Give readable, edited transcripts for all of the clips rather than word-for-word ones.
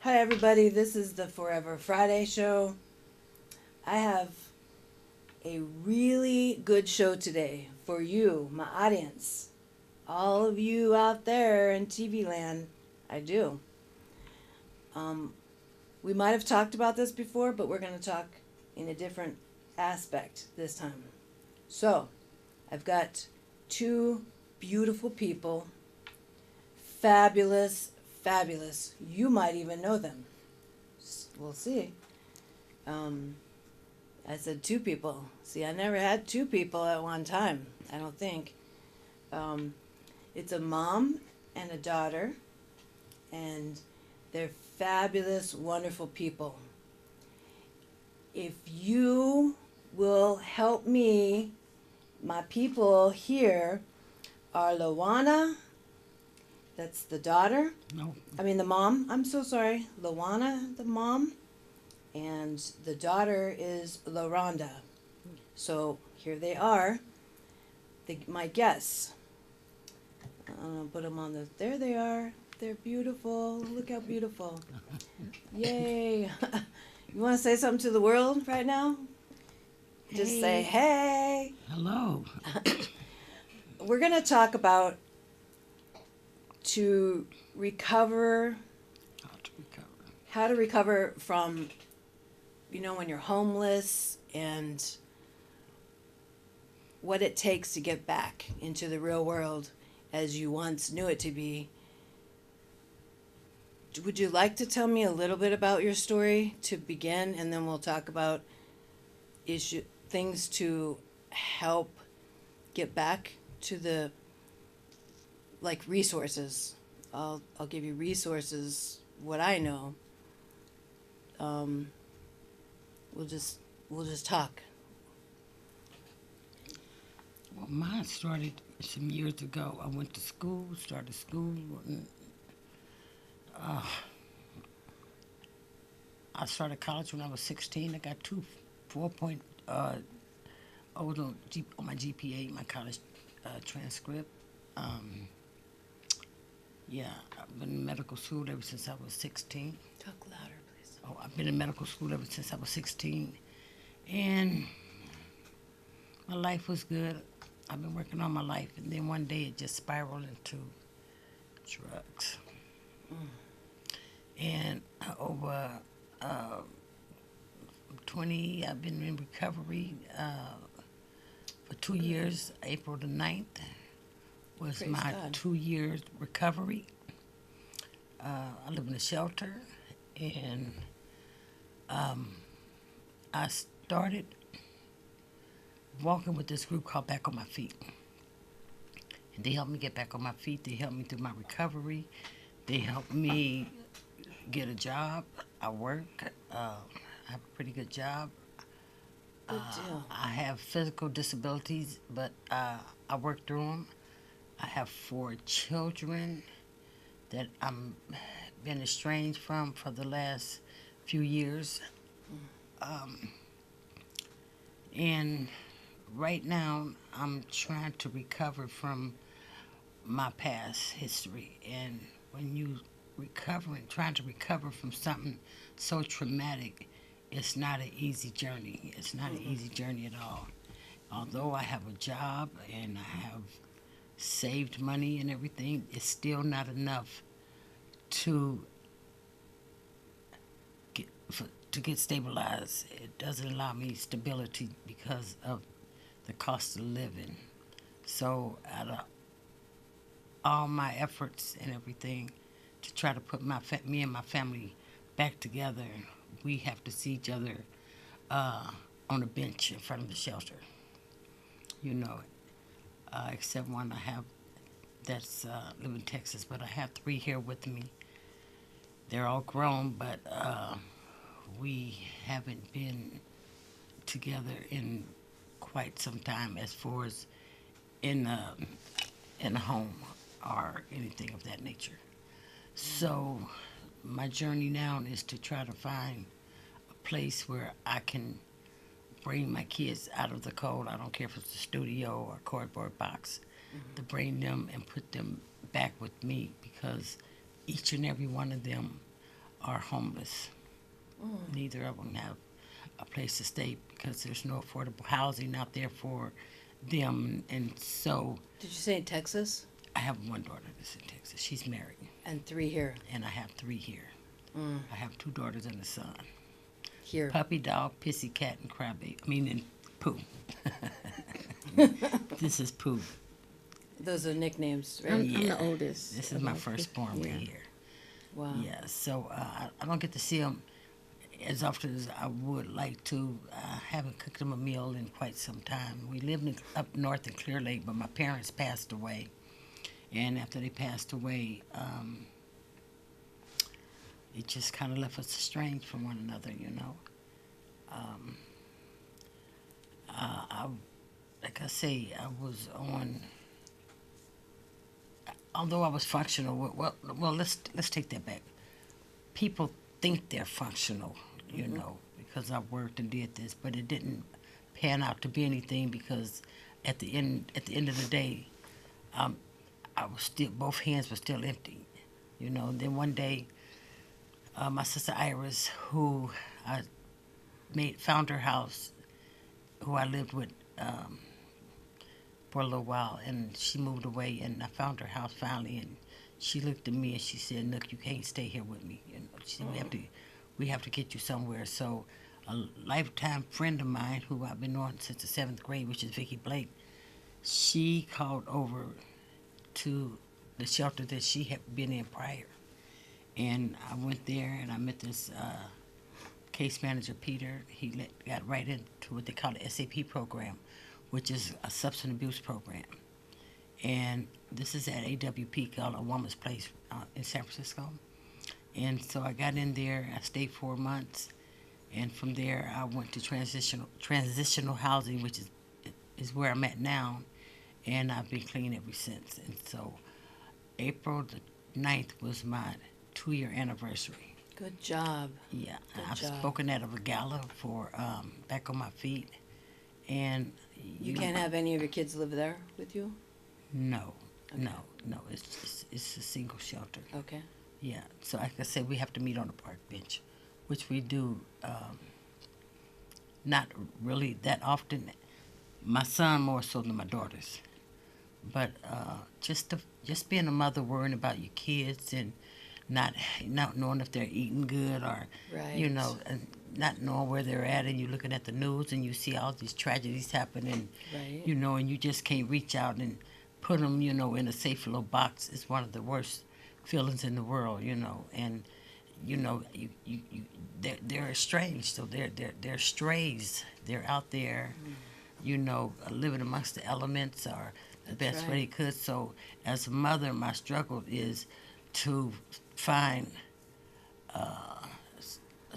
Hi, everybody. This is the Forever Friday show. I have a really good show today for you, my audience. All of you out there in TV land, I do. Um, we might have talked about this before, but we're going to talk in a different aspect this time. So, I've got two beautiful people, fabulous, fabulous. You might even know them. We'll see. Um, I said two people. See, I never had two people at one time, I don't think. Um, it's a mom and a daughter, and they're fabulous, wonderful people. If you will help me, my people here are Lawana, that's the daughter. No. I mean, the mom. I'm so sorry. Lawana, the mom, and the daughter is LaRonda. So here they are, my guests. Put them on the. There they are. They're beautiful. Look how beautiful. Yay. You want to say something to the world right now? Just say, hey. Hello. We're going to talk about to recover, How to recover. how to recover from, when you're homeless and what it takes to get back into the real world as you once knew it to be. Would you like to tell me a little bit about your story to begin, and then we'll talk about things to help get back to the resources. I'll give you resources. What I know. Um, we'll just talk. Well, mine started some years ago. I went to school, started school. And, I started college when I was 16. I got 4 point on my GPA, my college transcript. Um, yeah, I've been in medical school ever since I was 16. Talk louder, please. Oh, I've been in medical school ever since I was 16. And my life was good. I've been working on my life, and then one day it just spiraled into drugs. And over 20, I've been in recovery for 2 years. April the 9th was Praise my God. 2 years recovery. I live in a shelter, and I started walking with this group called Back on My Feet. And they helped me get back on my feet. They helped me through my recovery. They helped me get a job. I work. I have a pretty good job. Good deal. I have physical disabilities, but I work through them. I have 4 children that I'm been estranged from for the last few years. And right now, I'm trying to recover from my past history. And when you trying to recover from something so traumatic, it's not an easy journey. It's not an easy journey at all. Although I have a job and I have saved money and everything, it's still not enough to get to get stabilized. It doesn't allow me stability because of the cost of living. So out of all my efforts and everything to try to put me and my family back together, we have to see each other on a bench in front of the shelter. You know, except one I have that's live in Texas, but I have 3 here with me. They're all grown, but we haven't been together in quite some time as far as in a home or anything of that nature. So my journey now is to try to find a place where I can bring my kids out of the cold. I don't care if it's a studio or a cardboard box, to bring them and put them back with me, because each and every one of them are homeless. Neither of them have a place to stay because there's no affordable housing out there for them. And so Did you say in Texas? I have one daughter that's in Texas. She's married. And 3 here. And I have 3 here. I have 2 daughters and a son. Here. Puppy, dog, pissy, cat, and crybaby. I mean, and Pooh. This is Pooh. Those are nicknames, right? I'm the oldest. This is my firstborn right Yeah. here. Wow. Yeah, so I don't get to see them as often as I would like to. I haven't cooked them a meal in quite some time. We lived up north in Clear Lake, but my parents passed away. And after they passed away, it just kind of left us estranged from one another, you know. Like I say, I was on. Although I was functional, well, let's take that back. People think they're functional, you know, because I worked and did this, but it didn't pan out to be anything because at the end of the day, I was still, both hands were still empty, you know. And then one day, my sister Iris, who I found her house, who I lived with for a little while, and she moved away, and I found her house finally, and she looked at me and she said, "Nook, you can't stay here with me. You know, she said, we have to get you somewhere." So a lifetime friend of mine, who I've been knowing since the 7th grade, which is Vicki Blake, she called over to the shelter that she had been in prior. And I went there and I met this case manager, Peter. He got right into what they call the SAP program, which is a substance abuse program. And this is at AWP, called A Woman's Place in San Francisco. And so I got in there, I stayed 4 months, and from there I went to transitional housing, which is where I'm at now, and I've been clean ever since. And so April the 9th was my 2-year anniversary. Good job. Yeah, Good I've job. spoken at a gala for Back on My Feet, and You can't have any of your kids live there with you? No, Okay. no. It's a single shelter. Okay. Yeah. So like I said, we have to meet on the park bench, which we do not really that often. My son more so than my daughters, but just being a mother, worrying about your kids and not knowing if they're eating good or you Right. know, and not knowing where they're at, and you're looking at the news and you see all these tragedies happening, Right. you know, and you just can't reach out and put them, you know, in a safe little box. It's one of the worst feelings in the world, you know. And you know, they're estranged, so they're strays. They're out there, you know, living amongst the elements or the That's best way right. they could. So as a mother, my struggle is to find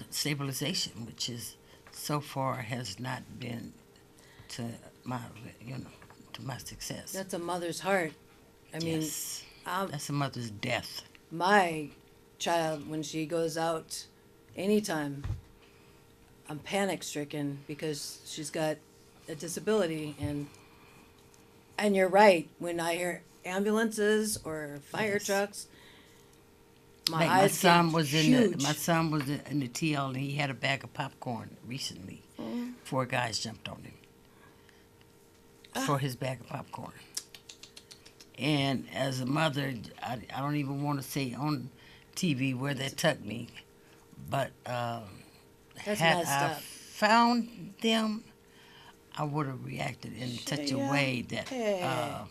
stabilization, which is so far has not been to my, you know, to my success. That's a mother's heart. I mean, Yes. um, That's a mother's death. my child, when she goes out anytime, I'm panic stricken because she's got a disability, and you're right, when I hear ambulances or fire Yes. trucks, my Like my eyes son get was huge. my son was in the TL, and he had a bag of popcorn recently. 4 guys jumped on him for his bag of popcorn. And as a mother, I don't even want to say on TV where that took me, but That's had messed I up. found them, I would have reacted in such a Yeah. way that Hey.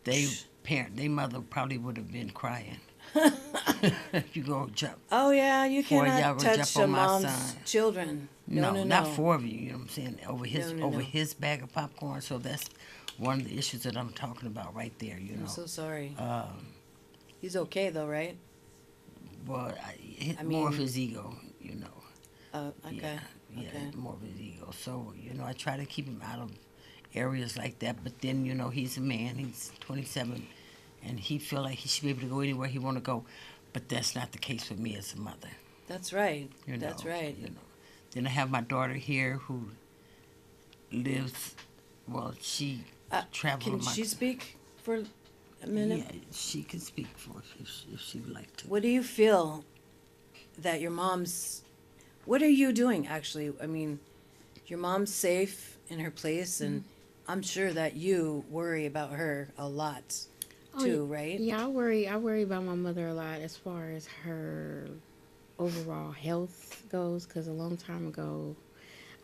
their mother probably would have been crying. If you go jump. Oh yeah, you Before y'all cannot go touch jump a on my mom's son. children. No, no, no. Not 4 of you. You know what I'm saying? Over No. his bag of popcorn. So that's one of the issues that I'm talking about right there. You I'm know. so sorry. Um, He's okay though, right? well, I more of mean- his ego. You know. Okay. Yeah, Okay. more of his ego. So you know, I try to keep him out of areas like that. But then you know, he's a man. He's 27, and he feel like he should be able to go anywhere he want to go. But that's not the case for me as a mother. That's right. You know, That's right. You know. Then I have my daughter here who lives. Well, she traveled. Can amongst- she speak for a minute? Yeah, she can speak for us if she would like to. What do you feel that your mom's. What are you doing, actually? I mean, your mom's safe in her place, and I'm sure that you worry about her a lot, Oh, too, right? yeah, I worry about my mother a lot as far as her overall health goes. Because a long time ago,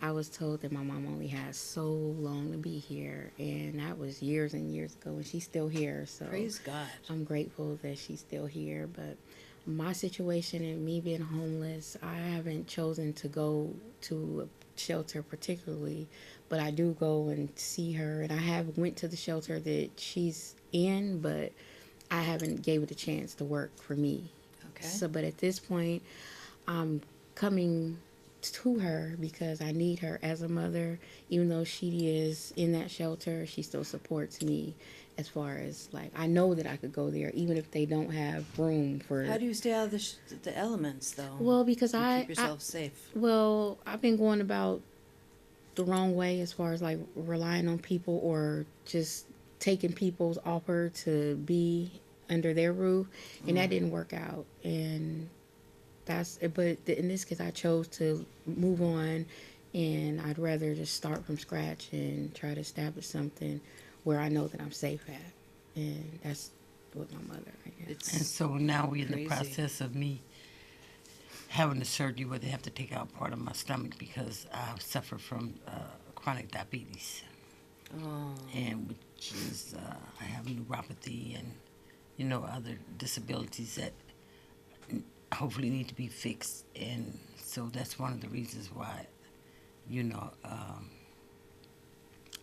I was told that my mom only has so long to be here, and that was years and years ago, and she's still here. So Praise God. I'm grateful that she's still here. But my situation and me being homeless, I haven't chosen to go to a shelter particularly, but I do go and see her, and I have went to the shelter that she's in, but I haven't gave it a chance to work for me. Okay. So, but at this point, I'm coming to her because I need her as a mother. Even though she is in that shelter, she still supports me as far as like I know that I could go there even if they don't have room for. How do you stay out of the elements, though? Well, because And I, keep yourself safe. well, I've been going about the wrong way as far as like relying on people or just taking people's offer to be under their roof, and that didn't work out. And but in this case, I chose to move on, and I'd rather just start from scratch and try to establish something where I know that I'm safe at, and that's with my mother. I guess. And It's so now we're in the crazy. process of me having the surgery where they have to take out part of my stomach because I suffer from chronic diabetes, Oh, and which is I have neuropathy and other disabilities that hopefully need to be fixed, and so that's one of the reasons why you know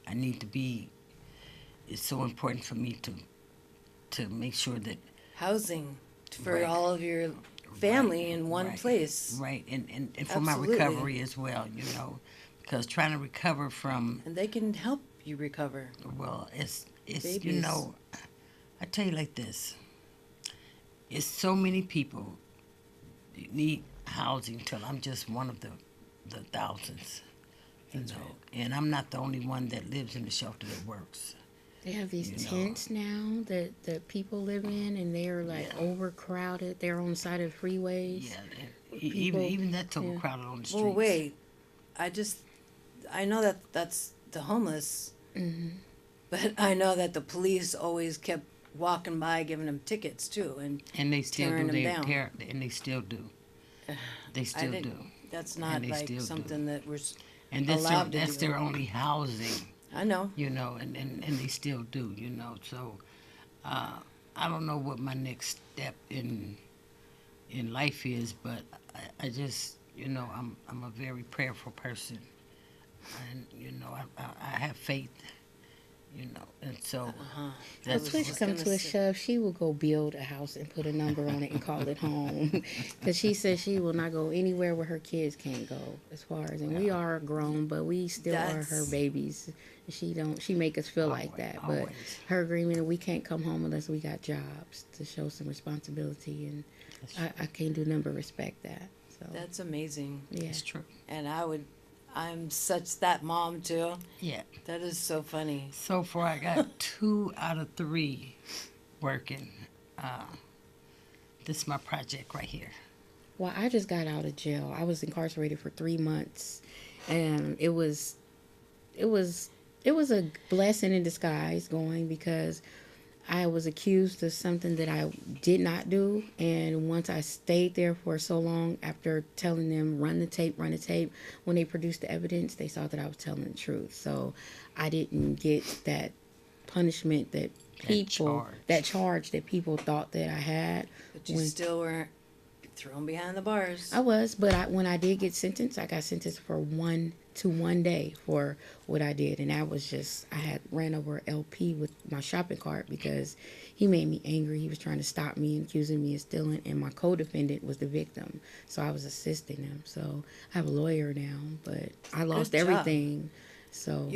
I need to be. It's so important for me to make sure that housing for Right. all of your family right, in one right, place. right, and for my Absolutely. recovery as well, because trying to recover from And they can help you recover. well, it's Babies. I tell you like this, it's so many people that need housing till I'm just one of the thousands, That's right. and I'm not the only one that lives in the shelter that works. They have these You know. tents now that people live in, and they're like Yeah. overcrowded. They're on the side of freeways. Yeah, People- even that's yeah. overcrowded on the streets. Well, wait. I know that that's the homeless, but I know that the police always kept walking by giving them tickets too, and And they still tearing do. them They down. tear, and they still do. They I still didn't. do. That's not they like still do. something that we're. And that's allowed to that's do. their only housing, I know. and they still do, So I don't know what my next step in life is, but I just I'm a very prayerful person, and I have faith, and so Uh-huh. When that's push just come gonna to a say- shove, she will go build a house and put a number on it and call it home. Because she says she will not go anywhere where her kids can't go. As far as, and we are grown, but we still are her That's- babies. She make us feel like Always, that. But always. her agreement, we can't come home unless we got jobs to show some responsibility, and I can't do nothing but respect that. So That's amazing, yeah. it's true. and I'm such that mom too. Yeah. That is so funny. So far, I got 2 out of 3 working. This is my project right here. Well, I just got out of jail. I was incarcerated for 3 months, and it was a blessing in disguise going because I was accused of something that I did not do, and once I stayed there for so long, after telling them run the tape, when they produced the evidence, they saw that I was telling the truth. So I didn't get that punishment that charge that people thought that I had. But you when- still weren't thrown behind the bars. I was, but when I did get sentenced, I got sentenced for 1 day for what I did, and that was just I had ran over LP with my shopping cart because he made me angry. He was trying to stop me and accusing me of stealing, and my co-defendant was the victim, so I was assisting him. So I have a lawyer now, but I lost job. everything. So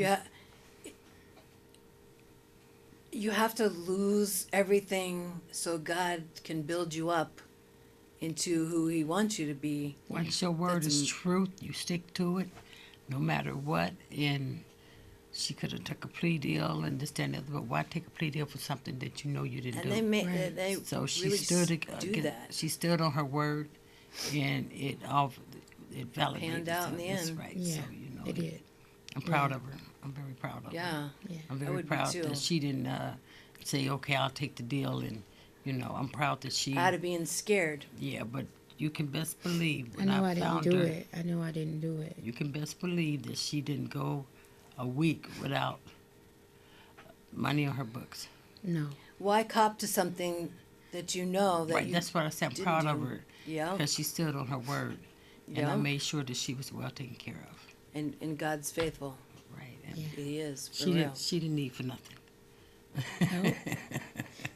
You have to lose everything so God can build you up into who He wants you to be. Once your word That's is truth, you stick to it, no matter what. And she could have took a plea deal and this, that, and the other, but why take a plea deal for something that you know you didn't And do? they Right. they So she really stood do that. She stood on her word, and it validated Panned out in her. the That's end. right. Yeah, So it did. I'm proud of her. I'm very proud of her. Yeah. Yeah. I'm I very would be proud too. that she didn't say, "Okay, I'll take the deal," and I'm proud that she. Out of being scared. Yeah, but you can best believe I when know I didn't found do her, it. I know I didn't do it. you can best believe that she didn't go a week without money on her books. No. Why cop to something that you know that Right, you that's what I said. I'm didn't proud of do? her Yeah. because she stood on her word, and I Yeah. made sure that she was well taken care of. And God's faithful. Right, and Yeah. He is, for she real. didn't. She didn't need for nothing. Nope.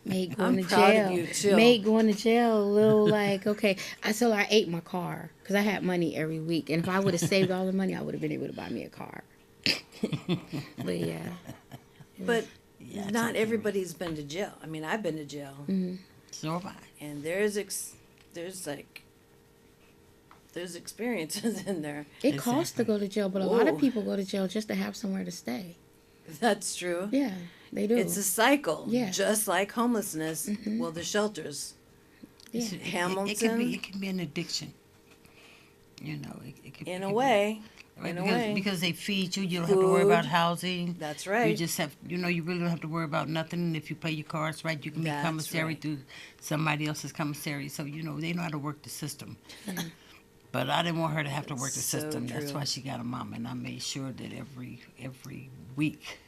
Made going I'm to proud jail. of you, too. Made going to jail a little like, okay. I ate my car because I had money every week. And if I would have saved all the money, I would have been able to buy me a car. But yeah. But Yeah, I not took care of everybody's been to jail. I mean, I've been to jail. Hmm. So have I. And there's experiences in there. It costs to Exactly. go to jail, but a lot of Whoa. people go to jail just to have somewhere to stay. That's true. Yeah, they do. It's a cycle. Yeah. Just like homelessness. Mhm. Well, the shelters. Yeah. It Hamilton. can be an addiction. It could, In it a could way. Be, right, in a because, way. because they feed you, you don't have to worry about Food. housing. That's You right. just have, you really don't have to worry about nothing. And if you pay your cards right, you can be That's commissary right. through somebody else's commissary. So, they know how to work the system. Mhm. But I didn't want her to have to work the That's so system. That's true. why she got a mom. And I made sure that every week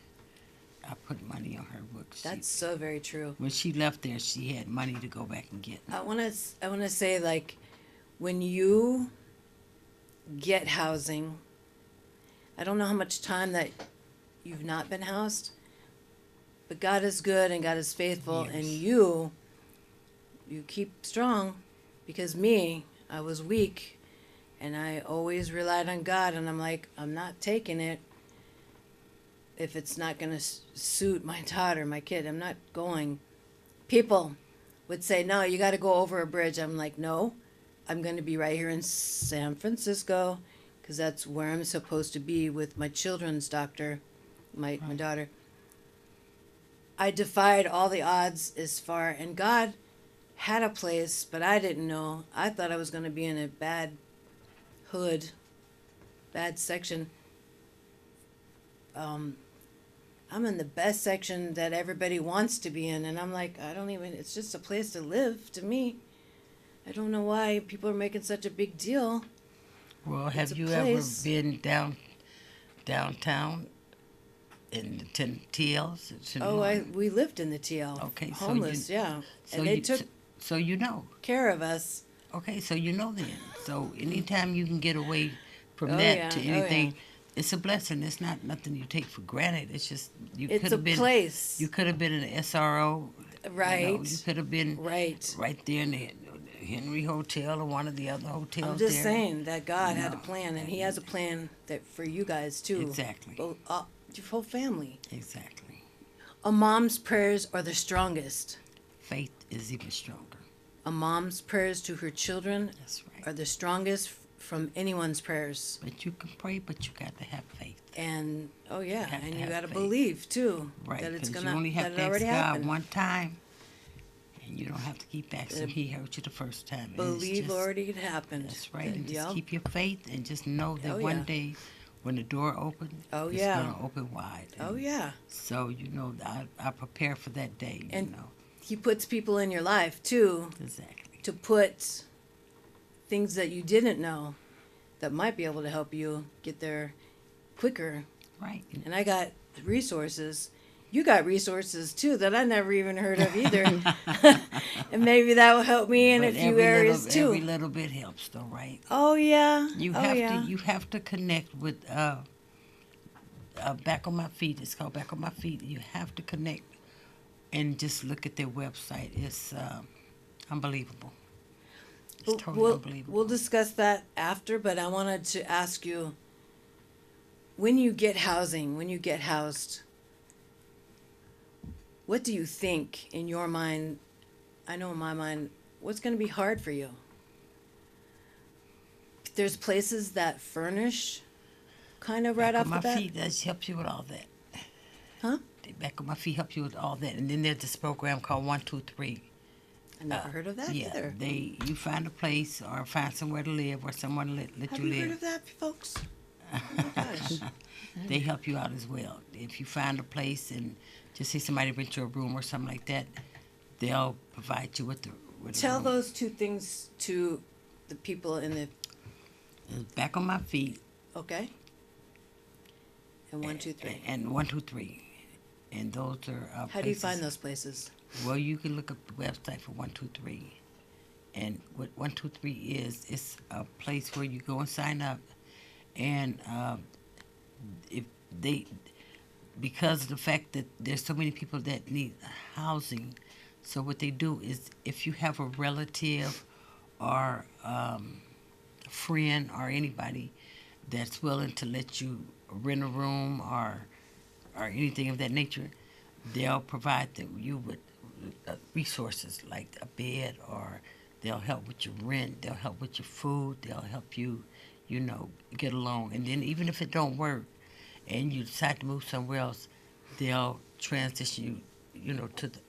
I put money on her books. That's so very true. When she left there, she had money to go back and get. I want to say, like, when you get housing, I don't know how much time that you've not been housed, but God is good and God is faithful, and Yes. you keep strong, because I was weak, and I always relied on God, and I'm like, I'm not taking it if it's not going to suit my daughter, my kid. I'm not going. People would say, no, you got to go over a bridge. I'm like, no, I'm going to be right here in San Francisco, because that's where I'm supposed to be with my children's doctor, my daughter. I defied all the odds as far, and God had a place, but I didn't know. I thought I was going to be in a bad hood, bad section. I'm in the best section that everybody wants to be in, and I'm like, it's just a place to live to me. I don't know why people are making such a big deal. Well, It's have a you place. ever been downtown in the TLs? We lived in the TL. Okay, so Homeless, yeah. And they took So you know. care of us. Okay, so you know then. So anytime you can get away from Oh, that yeah, to oh, anything, yeah. It's a blessing. It's not nothing you take for granted. It's just you It's could a have been. place. You could have been in an SRO. Right. You could have been Right. right there in the Henry Hotel or one of the other hotels. I'm just there. saying that God had a No. plan, and He has a plan that for you guys too. Exactly. Both, your whole family. Exactly. A mom's prayers are the strongest. Faith is even stronger. A mom's prayers to her children That's right. are the strongest from anyone's prayers. But you can pray, but you got to have faith. And have to and you have got to faith. believe too Right, that it's because gonna you only have that it to ask already God happened. one time, and you don't have to keep asking. He heard you the first time. And it's Believe just- already it happened. That's right, and just Yep. keep your faith, and just know that Oh, one yeah. day, when the door opens, Oh, it's yeah. gonna open wide. Oh And yeah, So I prepare for that day. And- He puts people in your life too Exactly. to put things that you didn't know that might be able to help you get there quicker. Right. And I got resources. You got resources too that I never even heard of either. And maybe that will help me in a But few every areas little, Every too. little bit helps, though, right? Oh yeah. You oh have yeah. to. You have to connect with. Back on My Feet. It's called Back on My Feet. You have to connect, and just look at their website. It's unbelievable. It's totally unbelievable. We'll discuss that after, but I wanted to ask you, when you get housing, when you get housed, what do you think in your mind? I know in my mind, what's going to be hard for you? There's places that furnish kind of right Back off on the My bat. Feet, that helps you with all that. Huh? Back on My Feet helps you with all that. And then there's this program called 123. I never heard of that Yeah, either. you find a place or find somewhere to live or someone let Have you you live. heard of that, folks? Oh my gosh. They help you out as well. If you find a place and just say somebody rent you a room or something like that, they'll provide you with a Tell room. those two things to the people in the. It's back on my feet. Okay. And 1, 2, 3. And 123, and those are. How do you find those places? Well, you can look up the website for 123, and what 123 is, it's a place where you go and sign up, and if they, because of the fact that there's so many people that need housing, so what they do is if you have a relative or friend or anybody that's willing to let you rent a room or anything of that nature, they'll provide you with resources like a bed, or they'll help with your rent, they'll help with your food, they'll help you, get along. And then even if it don't work and you decide to move somewhere else, they'll transition to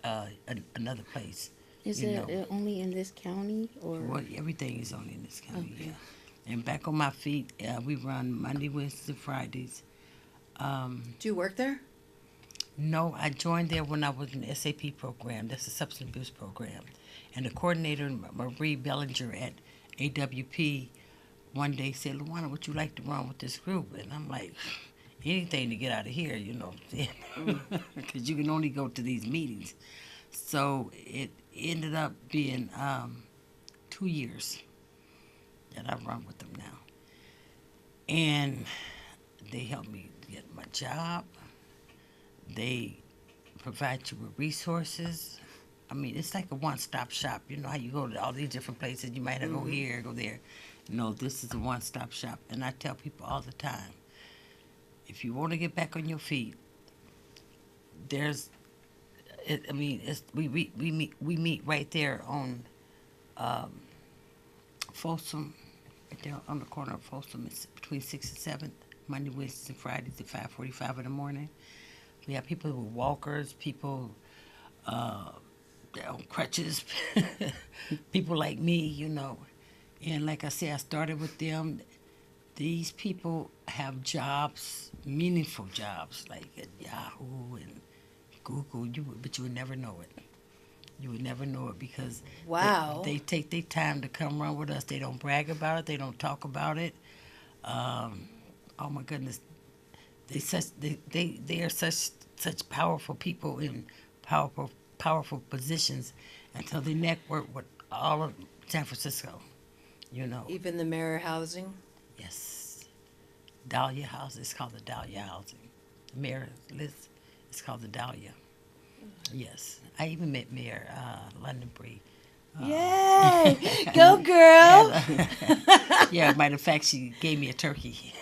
another place. Is it only in this county or? Well, everything is only in this county, Okay. yeah. And back on my feet, we run Monday, Wednesdays, and Fridays. Do you work there? No, I joined there when I was in the SAP program. That's a substance abuse program. And the coordinator, Marie Bellinger at AWP, one day said, "Luana, would you like to run with this group?" And I'm like, anything to get out of here, because you can only go to these meetings. So it ended up being 2 years that I run with them now. And they helped me get my job. They provide you with resources. I mean, it's like a one-stop shop. You know how you go to all these different places. You might have to go here, go there. No, this is a one-stop shop. And I tell people all the time, if you want to get back on your feet, we meet right there on Folsom, right there on the corner of Folsom. It's between 6th and 7th, Monday, Wednesdays, and Fridays at 5:45 in the morning. We have people with walkers, people that on crutches, people like me, And like I said, I started with them. These people have jobs, meaningful jobs, like at Yahoo and Google, but you would never know it. You would never know it because Wow. they take their time to come run with us. They don't brag about it. They don't talk about it. Oh my goodness, they are such powerful people in powerful positions until they network with all of San Francisco. Even the Mirror Housing? Yes, Dahlia House. It's called the Dahlia Housing. The mayor list. It's called the Dahlia. Yes, I even met Mayor London Bree. Yay! Go, girl! Yeah, matter of fact, she gave me a turkey.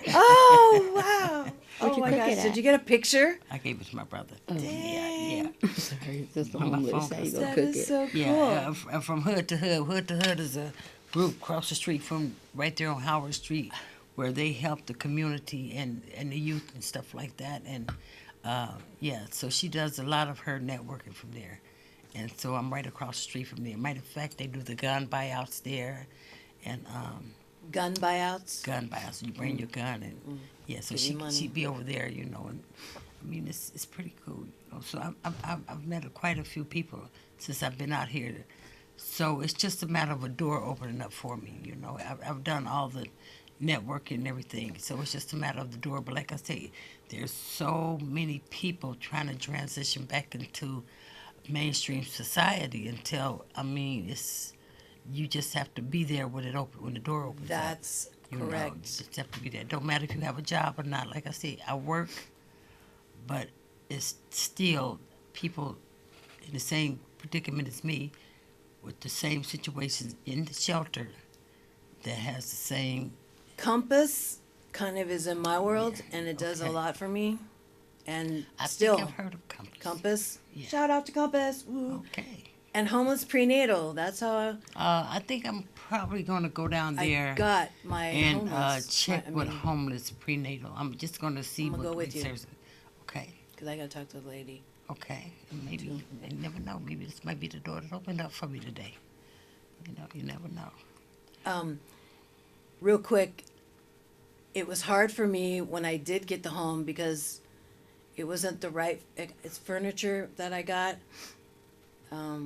Oh, wow. Where'd you my cook gosh. it at? Did you get a picture? I gave it to my brother. Oh. Yeah. Sorry, that's the On my homeless. phone. How you gonna That cook is it? so cool. Yeah, from hood to hood. Hood to hood is a group across the street from right there on Howard Street where they help the community and the youth and stuff like that. And so she does a lot of her networking from there. And so I'm right across the street from there. Matter of fact, they do the gun buyouts there. And Gun buyouts? gun buyouts. You bring your gun and so Give you money. she'd be over there, and I mean it's pretty cool. So I've met quite a few people since I've been out here. So it's just a matter of a door opening up for me. I've done all the networking and everything. So it's just a matter of the door. But like I say, there's so many people trying to transition back into mainstream society until you just have to be there when the door opens up. That's correct. You just have to be there. Don't matter if you have a job or not. Like I say, I work, but it's still people in the same predicament as me with the same situations in the shelter that has the same. Compass kind of is in my world, and it does a Okay. lot for me. And I still, think I've heard of Compass. Compass. Yeah. Shout out to Compass. Woo. Okay. And Homeless Prenatal. That's how I think I'm probably going to go down there I got my and homeless. check with homeless prenatal. I'm just going to see I'm gonna what go with you. research. Okay. Because I got to talk to the lady. Okay. And maybe, you never know. Maybe this might be the door that opened up for me today. You know, you never know. Real quick, it was hard for me when I did get the home because it wasn't the right. It's furniture that I got. I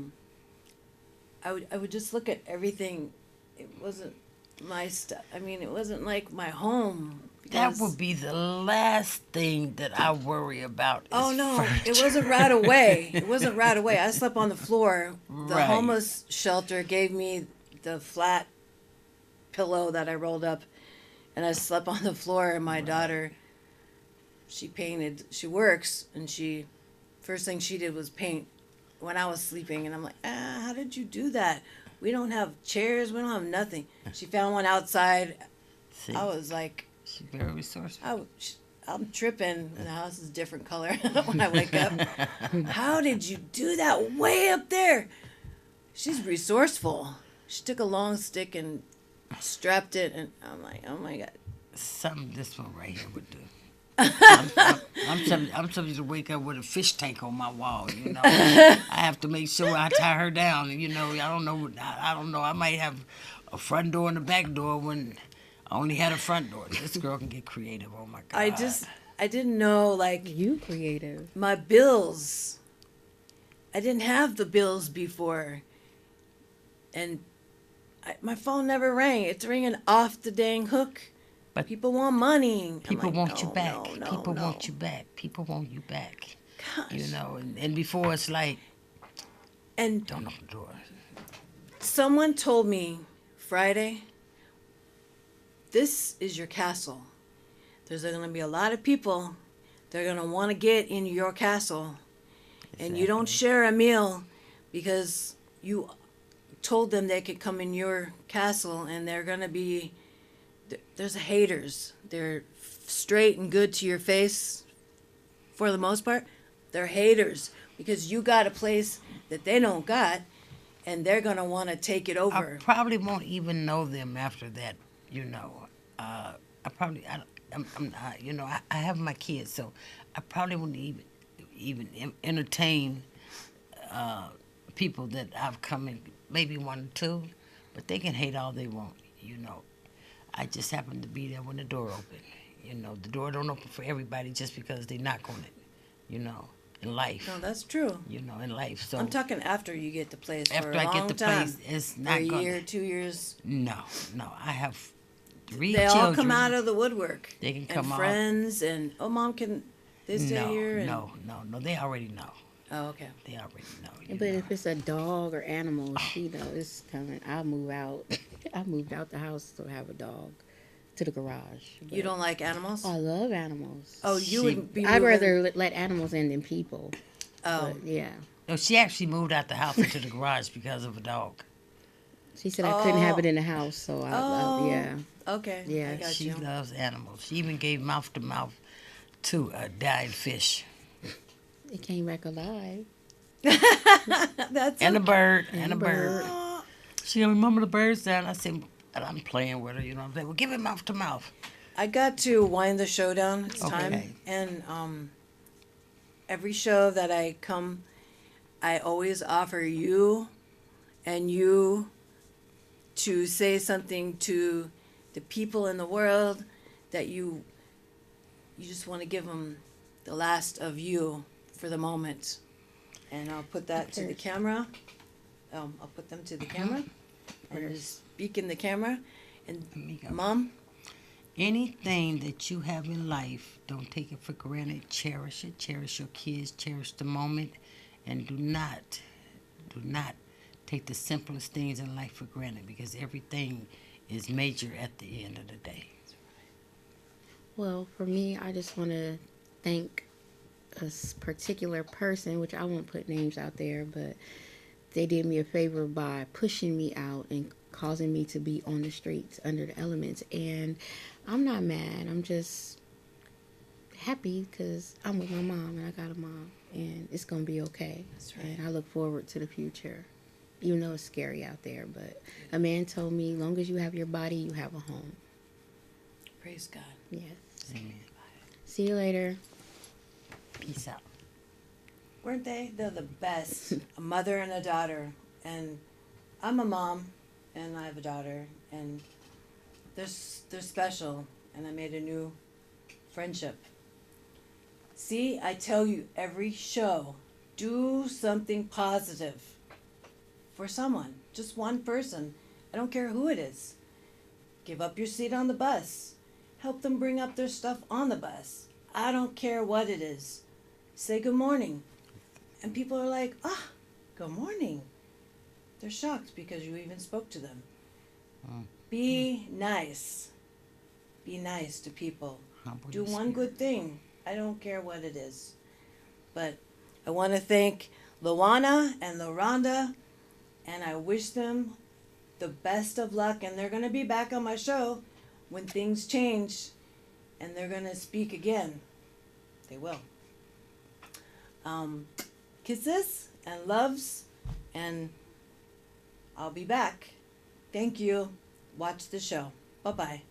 would just look at everything. It wasn't my stuff. I mean, it wasn't like my home. That would be the last thing that I worry about. Is Oh no, furniture. it wasn't right away. It wasn't right away. I slept on the floor. The Right. homeless shelter gave me the flat pillow that I rolled up, and I slept on the floor. And my daughter, she painted. She works, and she first thing she did was paint when I was sleeping. And I'm like, how did you do that? We don't have chairs. We don't have nothing. She found one outside. See, I was like, she's very resourceful. I'm tripping, and the house is a different color when I wake up. How did you do that way up there? She's resourceful. She took a long stick and strapped it, and I'm like, oh my God. Something this one right here would do. I'm subject to wake up with a fish tank on my wall. You know, I have to make sure I tie her down. And, you know, I don't know. I don't know. I might have a front door and a back door when I only had a front door. This girl can get creative. Oh my God. I didn't know, like, You creative. my bills. I didn't have the bills before. And my phone never rang. It's ringing off the dang hook. But People want money. I'm people like, want you no, back. no, People no. want you back. People want you back. Gosh. You know, and before it's like, And don't open the door. someone told me Friday, this is your castle. There's going to be a lot of people that are going to want to get in your castle. And you don't Exactly. share a meal because you told them they could come in your castle, and they're going to be, there's haters. They're straight and good to your face for the most part. They're haters because you got a place that they don't got, and they're going to want to take it I over. probably won't even know them after that. You know, you know, I have my kids, so I probably wouldn't even entertain people that I've come in, maybe one or two, but they can hate all they want. You know, I just happened to be there when the door opened. You know, the door don't open for everybody just because they knock on it. You know, in life. No, that's true. You know, in life. So I'm talking after you get the place for after a I long get the time. place, it's For not a gonna. year, 2 years. No, I have 3 They children. all come out of the woodwork. They can come and out. friends and Mom, can they stay No, here? And, no. They already know. Oh, okay. They already know. you But know. if it's a dog or animal, she knows it's coming. I'll move out. I moved out the house to have a dog to the garage. You don't like animals? I love animals. Oh, you She- wouldn't be. I'd moving- rather let animals in than people. Oh, But yeah. No, she actually moved out the house into the garage because of a dog. She said I couldn't have Oh. it in the house, so yeah. okay. Yeah, I got She you. loves animals. She even gave mouth to mouth to a dying fish It came back alive. That's and a bird And and a a bird. bird. She said, "Remember the birds?" Down. I said, and "I'm playing with her." You know what I'm saying? Well, give it mouth to mouth. I got to wind the show down. It's Okay. time. And every show that I come, I always offer you and you to say something to the people in the world that you just want to give them the last of you for the moment. And I'll put that to the camera. I'll put them to the camera and just speak in the camera. And Amigo. Mom, Anything that you have in life, don't take it for granted. Cherish it. Cherish your kids. Cherish the moment. And do not take the simplest things in life for granted, because everything is major at the end of the day. Well, for me, I just want to thank a particular person, which I won't put names out there, but they did me a favor by pushing me out and causing me to be on the streets under the elements. And I'm not mad. I'm just happy because I'm with my mom and I got a mom, and it's going to be okay. That's right. And I look forward to the future. Even though it's scary out there, but a man told me, as long as you have your body, you have a home. praise God. Yes. Amen. See you later. Peace out. weren't they? They're the best. A mother and a daughter. And I'm a mom, and I have a daughter, and they're special. And I made a new friendship. See, I tell you every show, do something positive for someone, just one person. I don't care who it is. Give up your seat on the bus. Help them bring up their stuff on the bus. I don't care what it is. Say good morning. And people are like, ah, good morning. They're shocked because you even spoke to them. Be nice. Be nice to people. Do one good thing. I don't care what it is. But I want to thank Luana and LaRonda, and I wish them the best of luck. And they're going to be back on my show when things change, and they're going to speak again. They will. Kisses and loves, and I'll be back. Thank you. Watch the show. Bye-bye.